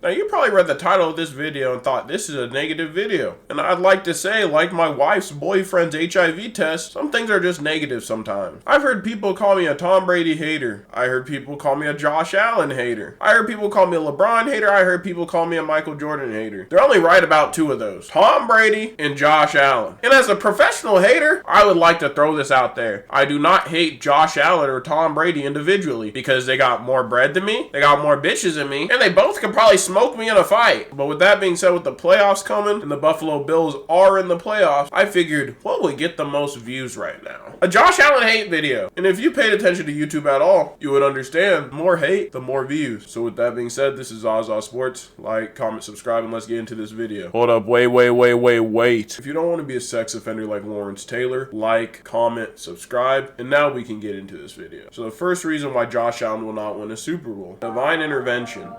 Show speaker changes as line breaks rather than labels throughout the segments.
Now, you probably read the title of this video and thought this is a negative video. And I'd like to say, like my wife's boyfriend's HIV test, some things are just negative sometimes. I've heard people call me a Tom Brady hater. I heard people call me a Josh Allen hater. I heard people call me a LeBron hater. I heard people call me a Michael Jordan hater. They're only right about two of those, Tom Brady and Josh Allen. And as a professional hater, I would like to throw this out there. I do not hate Josh Allen or Tom Brady individually because they got more bread than me, they got more bitches than me, and they both could probably smoke me in a fight. But with that being said, with the playoffs coming and the Buffalo Bills are in the playoffs, I figured what would get the most views right now? A Josh Allen hate video. And if you paid attention to YouTube at all, you would understand the more hate, the more views. So with that being said, this is Zaza Sports. Like, comment, subscribe, and let's get into this video. Hold up, wait. If you don't want to be a sex offender like Lawrence Taylor, like, comment, subscribe, and now we can get into this video. So the first reason why Josh Allen will not win a Super Bowl: divine intervention.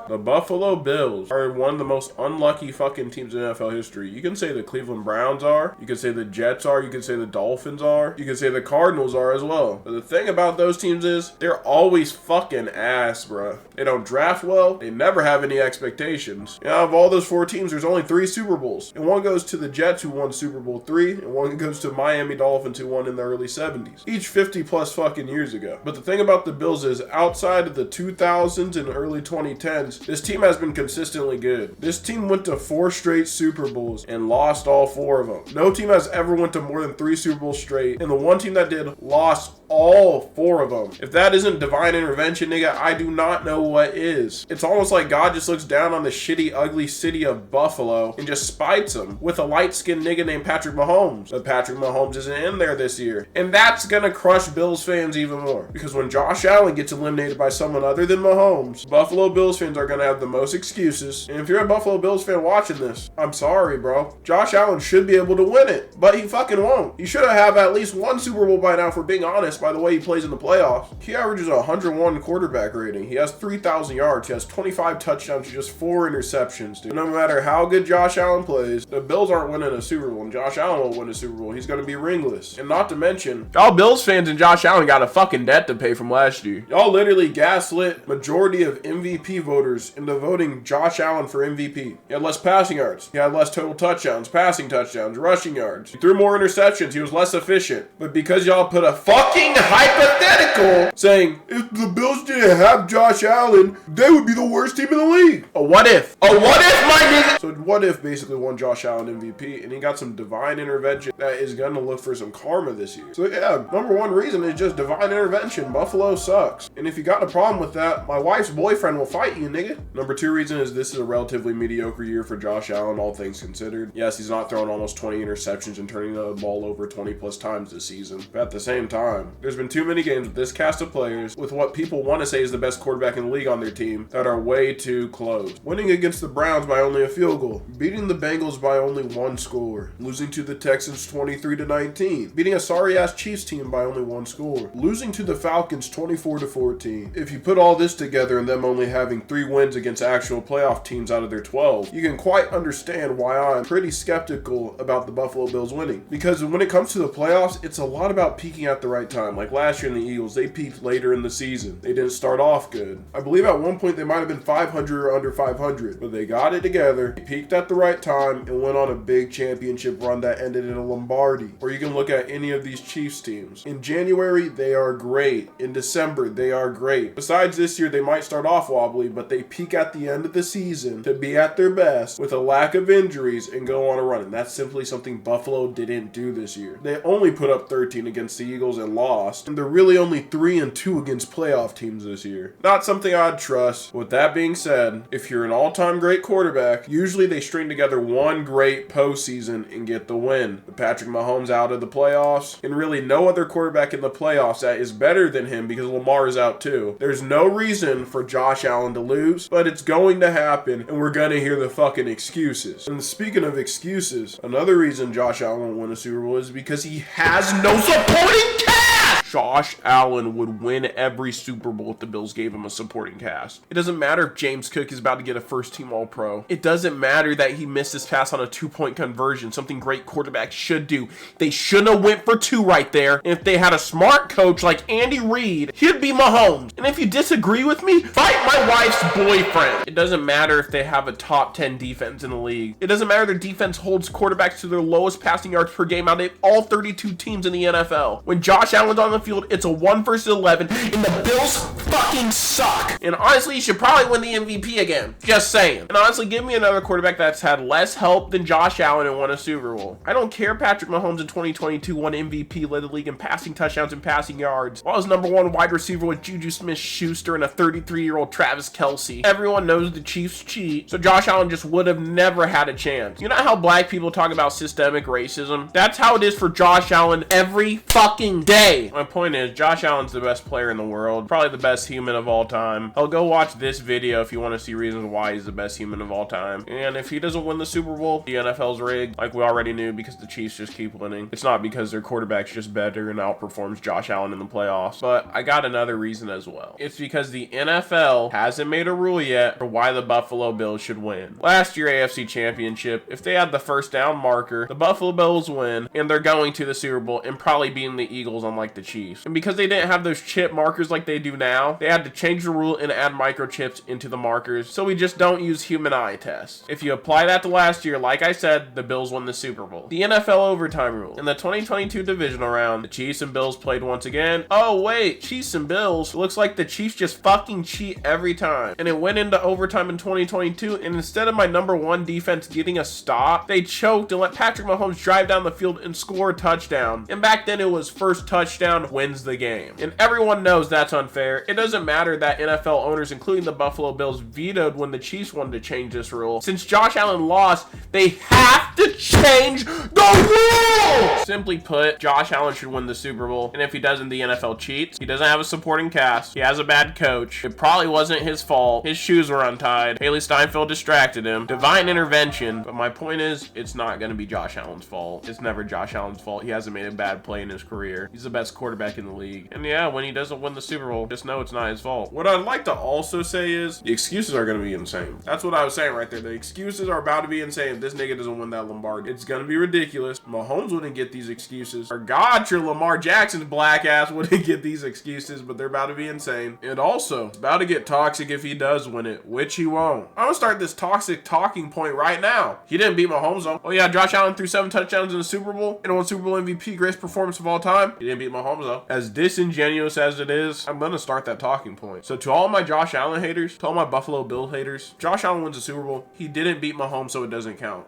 The Buffalo Bills are one of the most unlucky fucking teams in NFL history. You can say the Cleveland Browns are, you can say the Jets are, you can say the Dolphins are, you can say the Cardinals are as well. But the thing about those teams is they're always fucking ass, bruh. They don't draft well, they never have any expectations. Out of all those four teams, there's only 3 Super Bowls. And one goes to the Jets, who won Super Bowl 3, and one goes to Miami Dolphins, who won in the early 70s. Each 50 plus fucking years ago. But the thing about the Bills is, outside of the 2000s and early 2010s, this team has been consistently good. This team went to 4 straight Super Bowls and lost all 4 of them. No team has ever went to more than 3 Super Bowls straight, and the one team that did lost all 4 of them. If that isn't divine intervention, nigga, I do not know what is. It's almost like God just looks down on the shitty, ugly city of Buffalo and just spites them with a light-skinned nigga named Patrick Mahomes. But Patrick Mahomes isn't in there this year. And that's gonna crush Bills fans even more. Because when Josh Allen gets eliminated by someone other than Mahomes, Buffalo Bills fans are gonna have the most excuses. And if you're a Buffalo Bills fan watching this, I'm sorry, bro. Josh Allen should be able to win it, but he fucking won't. He should have at least 1 Super Bowl by now, if we're being honest, by the way he plays in the playoffs. He averages 101 quarterback rating. He has 3,000 yards. He has 25 touchdowns to just 4 interceptions, dude. No matter how good Josh Allen plays, the Bills aren't winning a Super Bowl, and Josh Allen won't win a Super Bowl. He's going to be ringless. And not to mention, y'all Bills fans and Josh Allen got a fucking debt to pay from last year. Y'all literally gaslit majority of MVP voters into voting Josh Allen for MVP. He had less passing yards. He had less total touchdowns, passing touchdowns, rushing yards. He threw more interceptions. He was less efficient. But because y'all put a fucking hypothetical saying, if the Bills didn't have Josh Allen, they would be the worst team in the league. A what if? A what if, my nigga? So what if basically won Josh Allen MVP, and he got some divine intervention that is going to look for some karma this year. So yeah, number one reason is just divine intervention. Buffalo sucks. And if you got a problem with that, my wife's boyfriend will fight you, nigga. Number 2 reason is this is a relatively mediocre year for Josh Allen, all things considered. Yes, he's not throwing almost 20 interceptions and turning the ball over 20 plus times this season. But at the same time, there's been too many games with this cast of players with what people want to say is the best quarterback in the league on their team that are way too close. Winning against the Browns by only a field goal, beating the Bengals by only 1 score, losing to the Texans 23-19, beating a sorry-ass Chiefs team by only 1 score, losing to the Falcons 24-14. If you put all this together and them only having 3 wins against actual playoff teams out of their 12, you can quite understand why I'm pretty skeptical about the Buffalo Bills winning. Because when it comes to the playoffs, it's a lot about peaking at the right time. Like last year in the Eagles, they peaked later in the season. They didn't start off good. I believe at one point they might have been 500 or under 500, but they got it together, they peaked at the right time, and went on a big championship run that ended in a Lombardi. Or you can look at any of these Chiefs teams. In January, they are great. In December, they are great. Besides this year, they might start off wobbly, but they peak at the end of the season to be at their best with a lack of injuries and go on a run. And that's simply something Buffalo didn't do this year. They only put up 13 against the Eagles and lost, and they're really only 3-2 against playoff teams this year. Not something I'd trust. With that being said, if you're an all-time great quarterback, usually they string together one great postseason and get the win. With Patrick Mahomes out of the playoffs, and really no other quarterback in the playoffs that is better than him because Lamar is out too. There's no reason for Josh Allen to lose, but it's going to happen, and we're going to hear the fucking excuses. And speaking of excuses, another reason Josh Allen won't win a Super Bowl is because he has no supporting cast! Josh Allen would win every Super Bowl if the Bills gave him a supporting cast. It doesn't matter if James Cook is about to get a first-team All-Pro. It doesn't matter that he missed his pass on a 2-point conversion, something great quarterbacks should do. They shouldn't have went for 2 right there. And if they had a smart coach like Andy Reid, he'd be Mahomes. And if you disagree with me, fight my wife's boyfriend. It doesn't matter if they have a top 10 defense in the league. It doesn't matter their defense holds quarterbacks to their lowest passing yards per game out of all 32 teams in the NFL. When Josh Allen's on the field, it's a 1 versus 11, and the Bills fucking suck. And honestly, he should probably win the MVP again. Just saying. And honestly, give me another quarterback that's had less help than Josh Allen and won a Super Bowl. I don't care Patrick Mahomes in 2022 won MVP, led the league in passing touchdowns and passing yards, while his number 1 wide receiver was Juju Smith-Schuster and a 33-year-old Travis Kelce. Everyone knows the Chiefs cheat, so Josh Allen just would have never had a chance. You know how black people talk about systemic racism? That's how it is for Josh Allen every fucking day. My point is, Josh Allen's the best player in the world, probably the best human of all time. I'll go watch this video if you want to see reasons why he's the best human of all time. And if he doesn't win the Super Bowl, the NFL's rigged, like we already knew, because the Chiefs just keep winning. It's not because their quarterback's just better and outperforms Josh Allen in the playoffs. But I got another reason as well. It's because the NFL hasn't made a rule yet for why the Buffalo Bills should win. Last year AFC Championship, if they had the first down marker, the Buffalo Bills win, and they're going to the Super Bowl and probably beating the Eagles unlike the Chiefs. And because they didn't have those chip markers like they do now, they had to change the rule and add microchips into the markers, so we just don't use human eye tests. If you apply that to last year, like I said, the Bills won the Super Bowl. The NFL overtime rule. In the 2022 divisional round, the Chiefs and Bills played once again. Oh wait, Chiefs and Bills. It looks like the Chiefs just fucking cheat every time. And it went into overtime in 2022, and instead of my number 1 defense getting a stop, they choked and let Patrick Mahomes drive down the field and score a touchdown. And back then it was first touchdown wins the game. And everyone knows that's unfair. It doesn't matter that NFL owners, including the Buffalo Bills, vetoed when the Chiefs wanted to change this rule. Since Josh Allen lost, they have to change the rule! Simply put, Josh Allen should win the Super Bowl, and if he doesn't, the NFL cheats. He doesn't have a supporting cast. He has a bad coach. It probably wasn't his fault. His shoes were untied. Haley Steinfeld distracted him. Divine intervention. But my point is, it's not going to be Josh Allen's fault. It's never Josh Allen's fault. He hasn't made a bad play in his career. He's the best quarterback in the league. And yeah, when he doesn't win the Super Bowl, just know it's not his fault. What I'd like to also say is, the excuses are going to be insane. That's what I was saying right there. The excuses are about to be insane if this nigga doesn't win that Lombardi. It's going to be ridiculous. Mahomes wouldn't get these excuses. Or God, your Lamar Jackson's black ass wouldn't get these excuses, but they're about to be insane. And also, it's about to get toxic if he does win it, which he won't. I'm gonna start this toxic talking point right now. He didn't beat Mahomes though. Oh yeah, Josh Allen threw 7 touchdowns in the Super Bowl and won Super Bowl MVP, greatest performance of all time. He didn't beat Mahomes though. As disingenuous as it is, I'm gonna start that talking point. So to all my Josh Allen haters, to all my Buffalo Bill haters, Josh Allen wins the Super Bowl. He didn't beat Mahomes, so it doesn't count.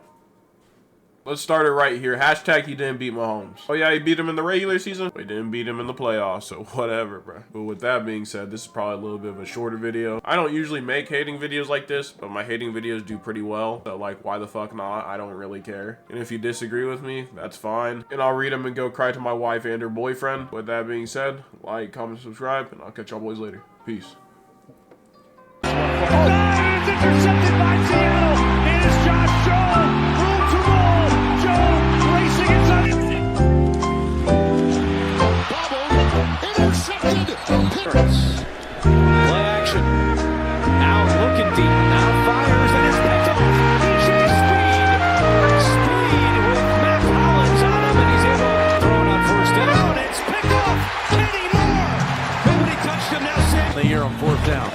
Let's start it right here. Hashtag he didn't beat Mahomes. Oh yeah, he beat him in the regular season, but he didn't beat him in the playoffs, so whatever, bro. But with that being said, this is probably a little bit of a shorter video. I don't usually make hating videos like this, but my hating videos do pretty well. So like, why the fuck not? I don't really care. And if you disagree with me, that's fine. And I'll read them and go cry to my wife and her boyfriend. With that being said, like, comment, subscribe, and I'll catch y'all boys later. Peace.
It's intercepted by Seattle. It is Josh Jones. Room to roll. Jones racing inside. Bobbled. Intercepted. Play action. Now looking deep. Now fires and it's picked off. DJ Speed with Matt Collins on him, and he's able to throw it on first down. It's picked off. Kenny Moore. Nobody touched him now. They hear him 4th down.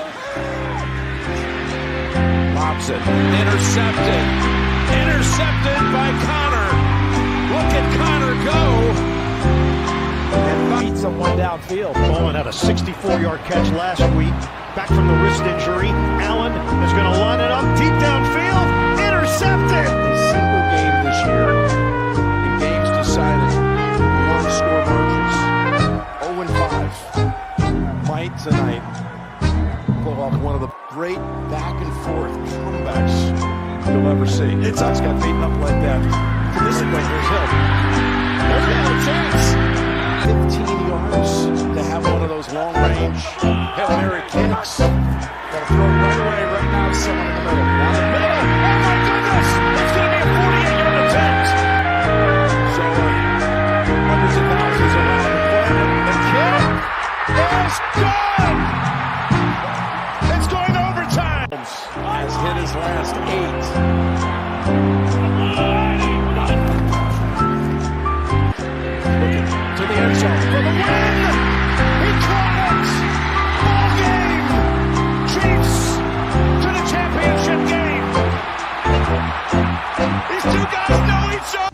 Lobs it. Intercepted. Intercepted by Connor. Look at Connor go. And beats someone downfield. Bowman had a 64-yard catch last week. Back from the wrist injury. Allen is going to line it up deep downfield. Intercepted. A single game this year. In games decided. One score mergers. 0-5. Might tonight pull off one of the great back and forth comebacks you'll ever see. It's got beaten up like that. This is like there's help. There's got a chance. 15 yards to have one of those long range Hail Mary kicks. Gotta throw it right away. Right now, someone in the middle. Down the middle. Oh my goodness! It's gonna be a 48-yard attempt. So hundreds of thousands around the planet. The kid. his last 8. Looking to the end zone for the win. He caught it. Ball game. Chiefs to the championship game. These two guys know each other.